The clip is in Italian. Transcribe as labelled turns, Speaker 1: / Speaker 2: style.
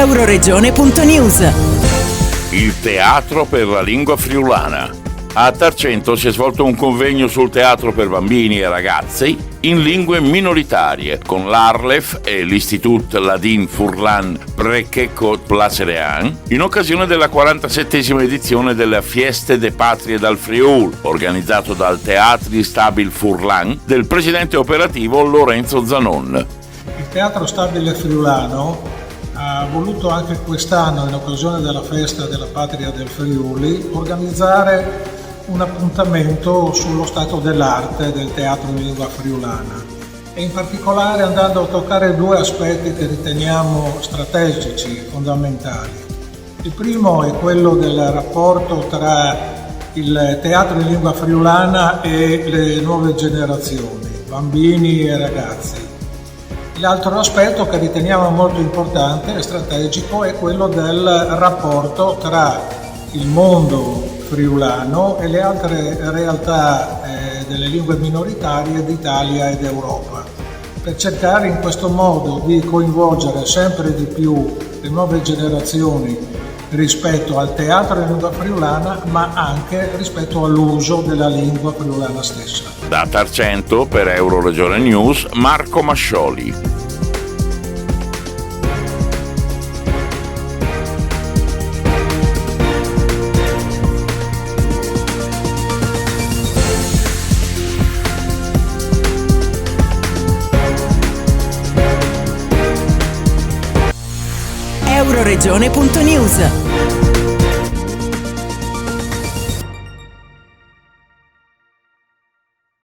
Speaker 1: Euroregione.news.
Speaker 2: Il teatro per la lingua friulana. A Tarcento si è svolto un convegno sul teatro per bambini e ragazzi in lingue minoritarie con l'Arlef e l'Istitut Ladin Furlan Precheco Placerean in occasione della 47esima edizione della Fieste de Patrie dal Friul, organizzato dal Teatri Stabil Furlan del presidente operativo Lorenzo Zanon.
Speaker 3: Il Teatro Stabile Friulano ha voluto anche quest'anno, in occasione della Festa della Patria del Friuli, organizzare un appuntamento sullo stato dell'arte del teatro in lingua friulana e in particolare andando a toccare due aspetti che riteniamo strategici, fondamentali. Il primo è quello del rapporto tra il teatro in lingua friulana e le nuove generazioni, bambini e ragazzi. L'altro aspetto che riteniamo molto importante e strategico è quello del rapporto tra il mondo friulano e le altre realtà delle lingue minoritarie d'Italia ed Europa, per cercare in questo modo di coinvolgere sempre di più le nuove generazioni rispetto al teatro in lingua friulana, ma anche rispetto all'uso della lingua friulana stessa.
Speaker 2: Da Tarcento, per Euroregione News, Marco Mascioli.
Speaker 1: Euroregione.news.